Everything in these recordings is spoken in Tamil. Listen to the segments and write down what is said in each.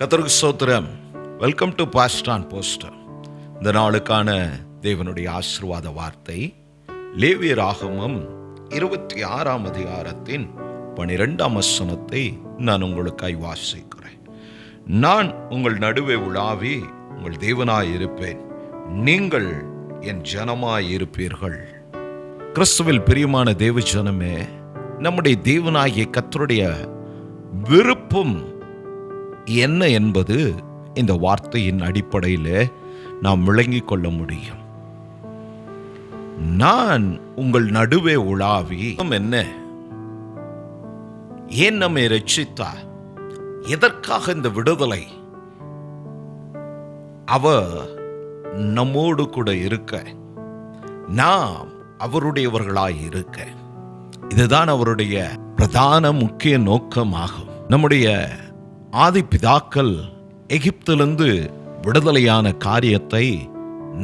கர்த்தருக்கு ஸ்தோத்திரம். Welcome to pastor on poster. இந்த நாளுக்கான தேவனுடைய ஆசீர்வாத வார்த்தை லேவியராகமம் 26ஆம் அதிகாரத்தின் 12ஆம் வசனத்தை நான் உங்களுக்காய் வாசிக்கிறேன். நான் உங்கள் நடுவே உலாவி உங்கள் தேவனாய் இருப்பேன், நீங்கள் என் ஜனமாய் இருப்பீர்கள். கிறிஸ்துவில் பிரியமான தேவ ஜனமே, நம்முடைய தேவனாகிய கர்த்தருடைய விருப்பம் என்ன என்பது இந்த வார்த்தையின் அடிப்படையில் நாம் விளங்கிக் கொள்ள முடியும். நான் உங்கள் நடுவே உலாவி என்ன, ஏன் நம்மை ரட்சித்தார், எதற்காக இந்த விடுதலை, அவர் நம்மோடு கூட இருக்க, நாம் அவருடையவர்களாய் இருக்க, இதுதான் அவருடைய பிரதான முக்கிய நோக்கமாகும். நம்முடைய ஆதி பிதாக்கள் எகிப்திலிருந்து விடுதலையான காரியத்தை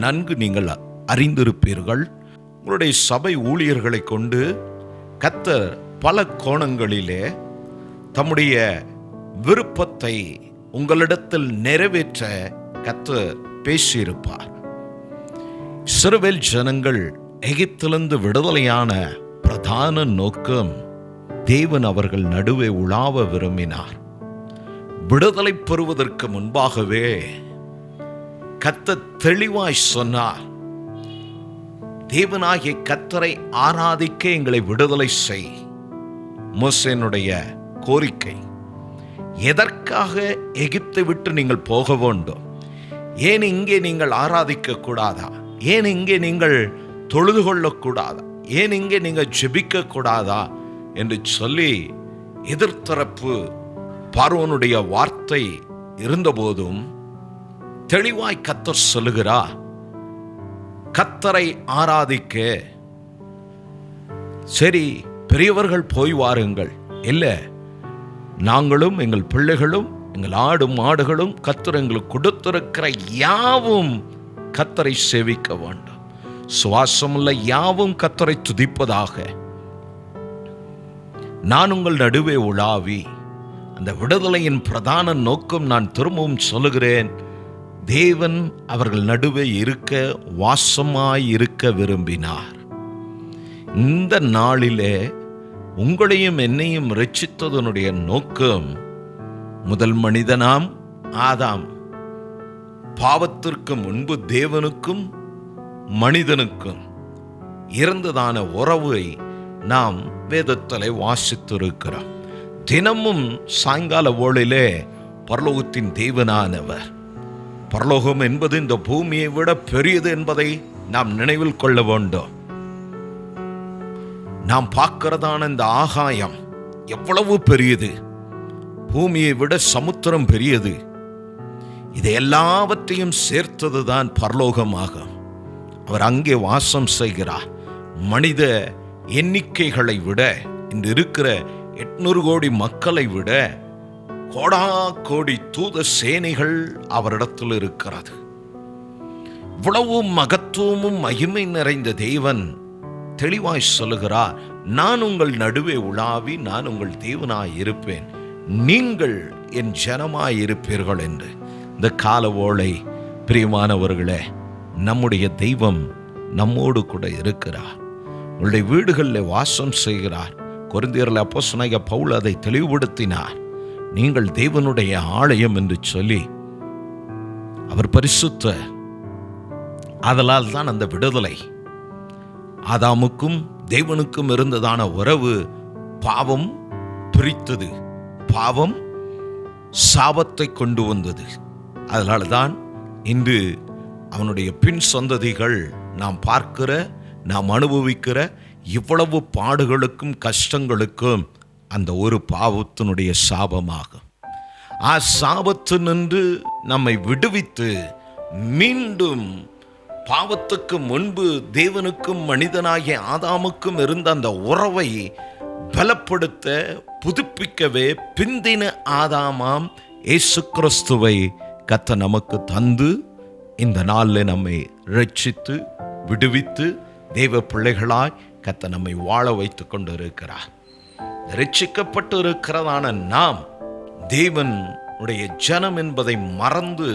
நன்கு நீங்கள் அறிந்திருப்பீர்கள். உங்களுடைய சபை ஊழியர்களை கொண்டு கர்த்தர் பல கோணங்களிலே தம்முடைய விருப்பத்தை உங்களிடத்தில் நிறைவேற்ற கர்த்தர் பேசியிருப்பார். இஸ்ரவேல் ஜனங்கள் எகிப்திலிருந்து விடுதலையான பிரதான நோக்கம், தேவன் அவர்கள் நடுவே உலாவ விரும்பினார். விடுதலை பெறுவதற்கு முன்பாகவே கர்த்தர் தெளிவாய் சொன்னார், தேவனாகிய கர்த்தரை ஆராதிக்க எங்களை விடுதலை செய். மோசேனுடைய கோரிக்கை, எதற்காக எகிப்தை விட்டு நீங்கள் போக வேண்டும், ஏன் இங்கே நீங்கள் ஆராதிக்க கூடாதா, ஏன் இங்கே நீங்கள் தொழுது கொள்ளக்கூடாதா, ஏன் இங்கே நீங்கள் ஜெபிக்க கூடாதா என்று சொல்லி எதிர்த்தரப்பு பார்வோனுடைய வார்த்தை இருந்தபோதும் தெளிவாய் கர்த்தர் சொல்லுகிறார், கர்த்தரை ஆராதிக்க சரி பெரியவர்கள் போய் வாருங்கள், இல்லை நாங்களும் எங்கள் பிள்ளைகளும் எங்கள் ஆடு மாடுகளும் கர்த்தர் எங்களுக்கு கொடுத்திருக்கிற யாவும் கர்த்தரை சேவிக்க வேண்டும், சுவாசமுள்ள யாவும் கர்த்தரை துதிப்பதாக. நான் உங்கள் நடுவே உலாவி, அந்த விடுதலையின் பிரதான நோக்கம் நான் திரும்பவும் சொல்லுகிறேன், தேவன் அவர்கள் நடுவே இருக்க, வாசமாய் இருக்க விரும்பினார். இந்த நாளிலே உங்களையும் என்னையும் ரட்சித்ததனுடைய நோக்கம், முதல் மனிதனாம் ஆதாம் பாவத்திற்கு முன்பு தேவனுக்கும் மனிதனுக்கும் இருந்ததான உறவை நாம் வேதத்திலே வாசித்திருக்கிறோம். தினமும் சாயங்கால வேளையிலே பரலோகத்தின் தேவனானவர், பரலோகம் என்பது இந்த பூமியை விட பெரியது என்பதை நாம் நினைவில் கொள்ள வேண்டும். நாம் பார்க்கிறதான இந்த ஆகாயம் எவ்வளவு பெரியது, பூமியை விட சமுத்திரம் பெரியது. இதை எல்லாவற்றையும் சேர்த்ததுதான் பரலோகமாகும். அவர் அங்கே வாசம் செய்கிறார். மனித எண்ணிக்கைகளை விட, இன்று இருக்கிற 800 கோடி மக்களை விட கோடா கோடி தூத சேனைகள் அவரிடத்தில் இருக்கிறது. இவ்வளவு மகத்துவமும் மகிமை நிறைந்த தேவன் தெளிவாய் சொல்லுகிறார், நான் உங்கள் நடுவே உலாவி நான் உங்கள் தேவனாய் இருப்பேன், நீங்கள் என் ஜனமாய் இருப்பீர்கள் என்று. இந்த கால ஓளை பிரியமானவர்களே, நம்முடைய தெய்வம் நம்மோடு கூட இருக்கிறார், உங்களுடைய வீடுகளில் வாசம் செய்கிறார். கொரிந்தியரில் அப்போஸ்தலனாகிய பவுல் அதை தெளிவுபடுத்தினார். நீங்கள் தேவனுடைய ஆலயம் என்று சொல்லி, அவர் பரிசுத்தர். ஆதலால் தான் அந்த விடுதலை. ஆதாமுக்கும் தேவனுக்கும் இருந்ததான உறவு பாவம் பிரித்தது, பாவம் சாபத்தை கொண்டு வந்தது. அதனால தான் இன்று அவனுடைய பின் சந்ததிகள் நாம் பார்க்கிற, நாம் அனுபவிக்கிற இவ்வளவு பாடுகளுக்கும் கஷ்டங்களுக்கும் அந்த ஒரு பாவத்தினுடைய சாபமாகும். சாபத்தினின்று நம்மை விடுவித்து மீண்டும் பாவத்துக்கு முன்பு தேவனுக்கும் மனிதனாகிய ஆதாமுக்கும் இருந்த அந்த உறவை பலப்படுத்த, புதுப்பிக்கவே பிந்தின ஆதாமாம் இயேசு கிறிஸ்துவை கர்த்தர் நமக்கு தந்து இந்த நாளில் நம்மை ரட்சித்து விடுவித்து தேவ பிள்ளைகளாய் கர்த்தர் நம்மை வாழ வைத்து கொண்டு இருக்கிறார். ரட்சிக்கப்பட்டு இருக்கிறதான நாம் தேவன் உடைய ஜனம் என்பதை மறந்து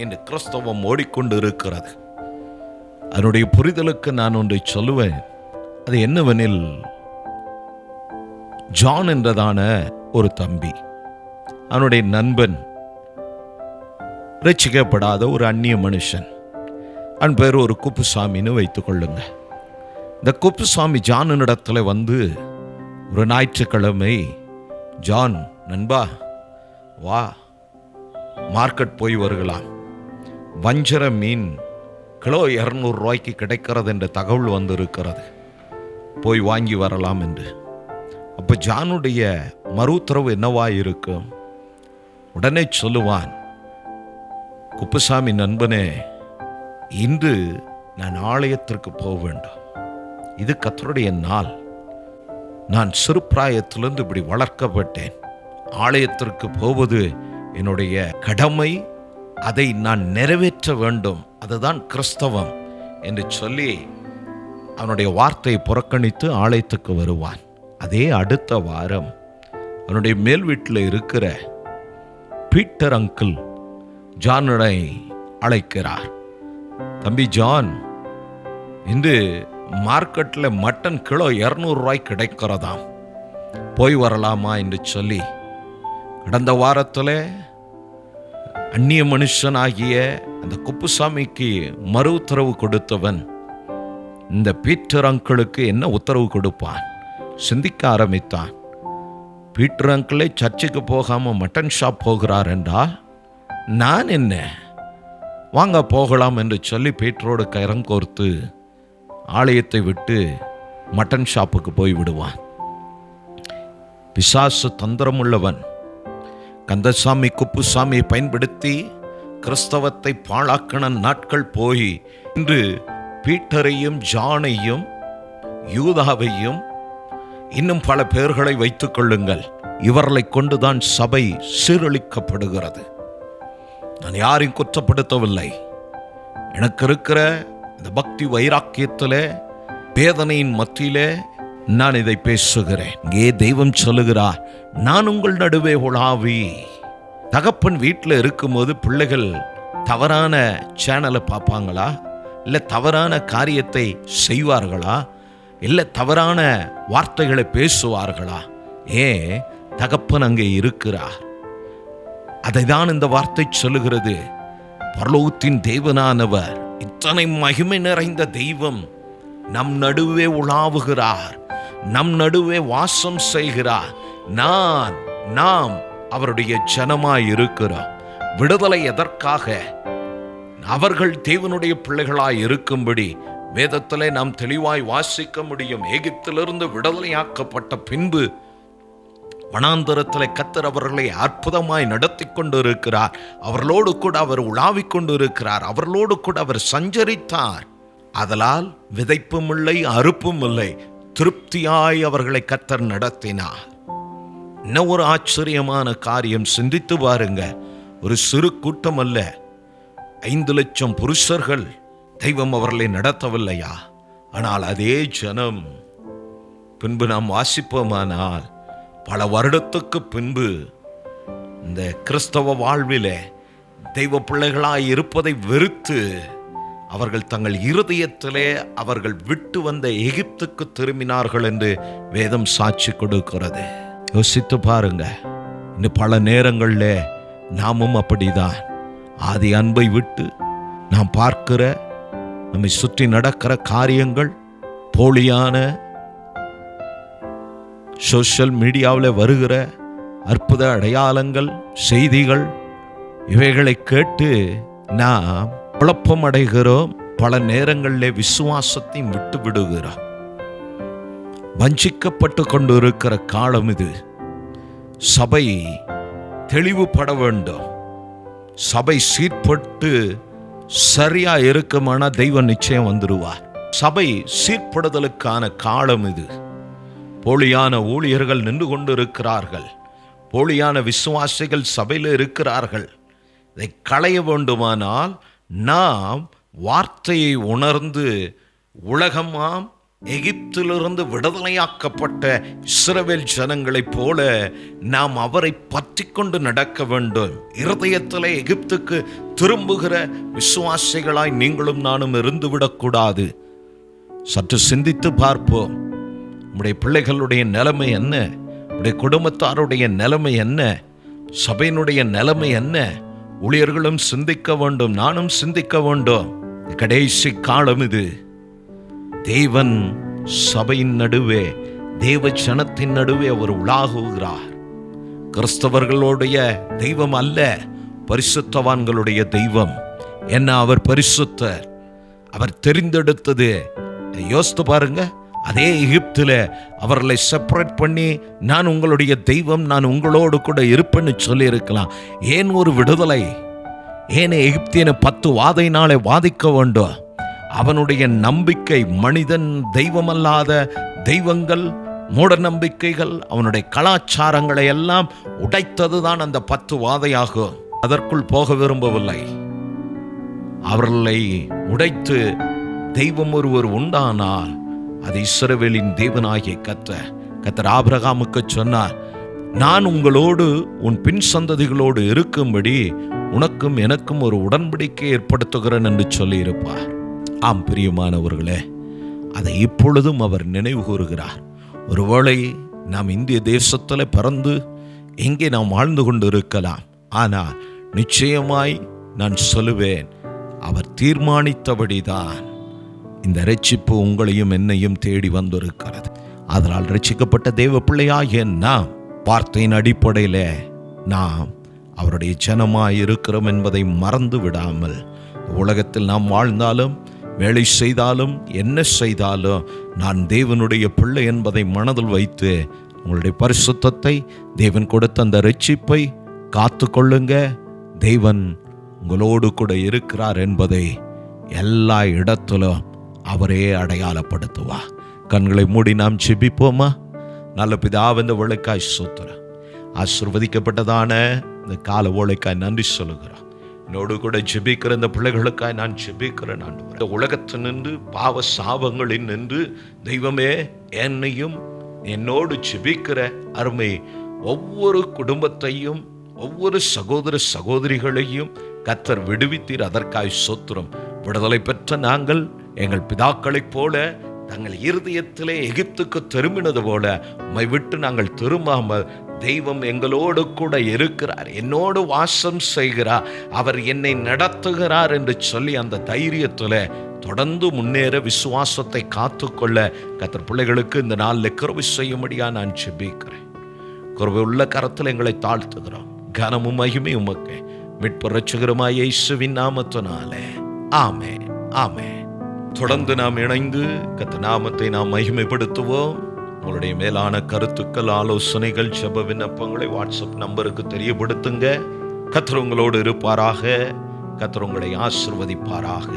இன்று கிறிஸ்தவம் ஓடிக்கொண்டு இருக்கிறது. அதனுடைய புரிதலுக்கு நான் ஒன்றை சொல்லுவேன். அது என்னவெனில், ஜான் என்றதான ஒரு தம்பி, அவனுடைய நண்பன் ரட்சிக்கப்படாத ஒரு அந்நிய மனுஷன். அவன் பேர் ஒரு குப்புசாமின்னு வைத்துக் கொள்ளுங்க. இந்த குப்புசாமி ஜானிடத்துல வந்து ஒரு ஞாயிற்றுக்கிழமை, ஜான் நண்பா வா, மார்க்கெட் போய் வருகலாம், வஞ்சர மீன் கிலோ 200 ரூபாய்க்கு கிடைக்கிறது என்ற தகவல் வந்து இருக்கிறது, போய் வாங்கி வரலாம் என்று. அப்போ ஜானுடைய மறு உத்தரவு என்னவா இருக்கும்? உடனே சொல்லுவான், குப்புசாமி நண்பனே, இன்று நான் ஆலயத்திற்கு போக வேண்டும், இது கர்த்தருடைய நாள், நான் சிறு பிராயத்திலிருந்து இப்படி வளர்க்கப்பட்டேன், ஆலயத்திற்கு போவது என்னுடைய கடமை, அதை நான் நிறைவேற்ற வேண்டும், அதுதான் கிறிஸ்தவம் என்று சொல்லி அவனுடைய வார்த்தையை புறக்கணித்து ஆலயத்துக்கு வருவான். அதே அடுத்த வாரம் அவனுடைய மேல் வீட்டில் இருக்கிற பீட்டர் அங்கிள் ஜானை அழைக்கிறார். தம்பி ஜான், இன்று மார்க்கெட்டில் மட்டன் கிலோ 200 ரூபாய் கிடைக்கிறதாம், போய் வரலாமா என்று சொல்லி, கடந்த வாரத்தில் அந்நிய மனுஷனாகிய அந்த குப்புசாமிக்கு மறு உத்தரவு கொடுத்தவன் இந்த பீட்டர் அங்கிளுக்கு என்ன உத்தரவு கொடுப்பான்? சிந்திக்க ஆரம்பித்தான். பீட்டர் அங்கிளே சர்ச்சுக்கு போகாம மட்டன் ஷாப் போகிறார் என்றால் நான் என்ன, வாங்க போகலாம் என்று சொல்லி பீட்டரோடு கரம் கோர்த்து ஆலயத்தை விட்டு மட்டன் ஷாப்புக்கு போய் விடுவான். பிசாசு தந்திரமுள்ளவன் கந்தசாமி குப்புசாமியை பயன்படுத்தி கிறிஸ்தவத்தை பாழாக்கின நாட்கள் போய் இன்று பீட்டரையும் ஜானையும் யூதாவையும் இன்னும் பல பேர்களை வைத்துக் கொள்ளுங்கள், இவர்களை கொண்டுதான் சபை சீரழிக்கப்படுகிறது. நான் யாரையும் குற்றப்படுத்தவில்லை. எனக்கு இருக்கிற இந்த பக்தி வைராக்கியத்திலே, வேதனையின் மத்தியிலே நான் இதை பேசுகிறேன். இங்கே தெய்வம் சொல்லுகிறார், நான் உங்கள் நடுவே உலாவி. தகப்பன் வீட்டில் இருக்கும்போது பிள்ளைகள் தவறான சேனலை பார்ப்பாங்களா, இல்லை தவறான காரியத்தை செய்வார்களா, இல்லை தவறான வார்த்தைகளை பேசுவார்களா? தகப்பன் அங்கே இருக்கிறார். அதை தான் இந்த வார்த்தை சொல்லுகிறது. பரலோகத்தின் தேவனானவர், இத்தனை மகிமை நிறைந்த தெய்வம் நம் நடுவே உலாவுகிறார், நம் நடுவே வாசம் செய்கிறார். நாம் அவருடைய ஜனமாய் இருக்கிறோம். விடுதலை எதற்காக? அவர்கள் தேவனுடைய பிள்ளைகளாய் இருக்கும்படி வேதத்திலே நாம் தெளிவாய் வாசிக்க முடியும். எகிப்திலிருந்து விடுதலையாக்கப்பட்ட பின்பு வனாந்தரத்திலே கர்த்தர் அவர்களை அற்புதமாய் நடத்தி கொண்டு இருக்கிறார். அவர்களோடு கூட அவர் உலாவிக் கொண்டு இருக்கிறார். அவர்களோடு கூட அவர் சஞ்சரித்தார். அதனால் விதைப்பும் இல்லை, அறுப்பும் இல்லை, திருப்தியாய் அவர்களை கர்த்தர் நடத்தினார். என்ன ஒரு ஆச்சரியமான காரியம்! சிந்தித்து பாருங்க. ஒரு சிறு கூட்டம் அல்ல, 5 லட்சம் புருஷர்கள் தெய்வம் அவர்களை நடத்தவில்லையா? ஆனால் அதே ஜனம், பின்பு நாம் வாசிப்போமானால், பல வருடத்துக்கு பின்பு இந்த கிறிஸ்தவ வாழ்விலே தெய்வ பிள்ளைகளாய் இருப்பதை வெறுத்து அவர்கள் தங்கள் இருதயத்திலே அவர்கள் விட்டு வந்த எகிப்துக்கு திரும்பினார்கள் என்று வேதம் சாட்சி கொடுக்கிறது. யோசித்து பாருங்க. இன்னும் பல நேரங்களில் நாமும் அப்படிதான் ஆதி அன்பை விட்டு நாம் பார்க்கிற, நம்மை சுற்றி நடக்கிற காரியங்கள், போலியான சோஷியல் மீடியாவில் வருகிற அற்புத அடையாளங்கள், செய்திகள், இவைகளை கேட்டு நாம் குழப்பம் அடைகிறோம். பல நேரங்களிலே விசுவாசத்தையும் விட்டு விடுகிறோம். வஞ்சிக்கப்பட்டு கொண்டு இருக்கிற காலம் இது. சபை தெளிவுபட வேண்டும். சபை சீர்பட்டு சரியா இருக்குமானா தெய்வம் நிச்சயம் வந்துடுவார். சபை சீர்படுதலுக்கான காலம் இது. போலியான ஊழியர்கள் நின்று கொண்டு இருக்கிறார்கள். போலியான விசுவாசிகள் சபையில் இருக்கிறார்கள். இதை களைய வேண்டுமானால் நாம் வார்த்தையை உணர்ந்து, உலகமாம் எகிப்திலிருந்து விடுதலையாக்கப்பட்ட இஸ்ரவேல் ஜனங்களைப் போல நாம் அவரை பற்றி கொண்டு நடக்க வேண்டும். இருதயத்திலே எகிப்துக்கு திரும்புகிற விசுவாசிகளாய் நீங்களும் நானும் இருந்துவிடக்கூடாது. சற்று சிந்தித்து பார்ப்போம். நம்முடைய பிள்ளைகளுடைய நிலைமை என்ன? நம்முடைய குடும்பத்தாருடைய நிலைமை என்ன? சபையினுடைய நிலைமை என்ன? ஊழியர்களும் சிந்திக்க வேண்டும், நானும் சிந்திக்க வேண்டும். கடைசி காலம் இது. தேவன் சபையின் நடுவே, தேவ ஜனத்தின் நடுவே அவர் உலாகுகிறார். கிறிஸ்தவர்களுடைய தெய்வம் அல்ல, பரிசுத்தவான்களுடைய தெய்வம். என்ன, அவர் பரிசுத்தர். அவர் தெரிந்தெடுத்தது. யோசித்து பாருங்க, அதே எகிப்தில் அவர்களை செப்பரேட் பண்ணி, நான் உங்களுடைய தெய்வம், நான் உங்களோடு கூட இருப்பேன்னு சொல்லி இருக்கலாம். ஏன் ஒரு விடுதலை? ஏன் எகிப்தியனை 10 வாதையினாலே வாதிக்க வேண்டும்? அவனுடைய நம்பிக்கை மனிதன், தெய்வமல்லாத தெய்வங்கள், மூட நம்பிக்கைகள், அவனுடைய கலாச்சாரங்களை எல்லாம் உடைத்ததுதான் அந்த 10 வாதையாகும். அதற்குள் போக விரும்பவில்லை. அவர்களை உடைத்து தெய்வம் ஒருவர் உண்டானால் அது இஸ்ரவேலின் தேவனாகிய கர்த்தர் ஆபிரகாமுக்கு சொன்னார், நான் உங்களோடு உன் பின் சந்ததிகளோடு இருக்கும்படி உனக்கும் எனக்கும் ஒரு உடன்படிக்கை ஏற்படுத்துகிறேன் என்று சொல்லி இருப்பார். ஆம் பிரியமானவர்களே, அதை இப்பொழுதும் அவர் நினைவு கூறுகிறார். ஒருவேளை நாம் இந்திய தேசத்தில் பிறந்து எங்கே நாம் வாழ்ந்து கொண்டு இருக்கலாம். ஆனால் நிச்சயமாய் நான் சொல்லுவேன், அவர் தீர்மானித்தபடிதான் இந்த இரட்சிப்பு உங்களையும் என்னையும் தேடி வந்திருக்கிறது. அதனால் ரட்சிக்கப்பட்ட தேவ பிள்ளையாகிய நாம் வார்த்தையின் அடிப்படையில் நாம் அவருடைய ஜனமாய் இருக்கிறோம் என்பதை மறந்து விடாமல், உலகத்தில் நாம் வாழ்ந்தாலும் வேலை செய்தாலும் என்ன செய்தாலும் நான் தேவனுடைய பிள்ளை என்பதை மனதில் வைத்து உங்களுடைய பரிசுத்தத்தை, தேவன் கொடுத்த அந்த இரட்சிப்பை காத்து கொள்ளுங்க. தேவன் உங்களோடு கூட இருக்கிறார் என்பதை எல்லா இடத்திலும் அவரே அடையாளப்படுத்துவா. கண்களை மூடி நாம் ஜெபிப்போமா? நல்ல பிதாவே, இந்த வேளைக்காய் ஸ்தோத்திரம். ஆசீர்வதிக்கப்பட்டதான இந்த கால வேளைக்காய் நன்றி சொல்லுகிறோம். என்னோடு கூட ஜெபிக்கிற இந்த பிள்ளைகளுக்காய் நான் ஜெபிக்கிறேன். இந்த உலகத்தில் நின்று, பாவ சாபங்களில் நின்று, தெய்வமே என்னையும் என்னோடு ஜெபிக்கிற அருமை ஒவ்வொரு குடும்பத்தையும், ஒவ்வொரு சகோதர சகோதரிகளையும் கர்த்தர் விடுவித்தீர். அதற்காய் ஸ்தோத்திரம். விடுதலை பெற்ற நாங்கள் எங்கள் பிதாக்களைப் போல தங்கள் இருதயத்திலே எகிப்துக்கு திரும்பினது போல உம்மை விட்டு நாங்கள் திரும்பாமல், தெய்வம் எங்களோடு கூட இருக்கிறார், என்னோடு வாசம் செய்கிறார், அவர் என்னை நடத்துகிறார் என்று சொல்லி அந்த தைரியத்தில் தொடர்ந்து முன்னேற விசுவாசத்தை காத்துக்கொள்ள கர்த்தர் பிள்ளைகளுக்கு இந்த நாளில் கிருபை செய்யும்படியா நான் ஜெபிக்கிறேன். கிருபை உள்ள கரத்தில் எங்களை தாழ்த்துகிறோம். கனமும் மகிமையும் உமக்கு மீட்பு இரட்சகருமாய் இயேசுவின் நாமத்தினாலே ஆமென், ஆமென். தொடர்ந்து நாம் இணைந்து கர்த்தர் நாமத்தை நாம் மகிமைப்படுத்துவோம். உங்களுடைய மேலான கருத்துக்கள், ஆலோசனைகள், ஜெப விண்ணப்பங்களை வாட்ஸ்அப் நம்பருக்கு தெரியப்படுத்துங்க. கர்த்தர் உங்களோடு இருப்பாராக. கர்த்தர் உங்களை ஆசீர்வதிப்பாராக.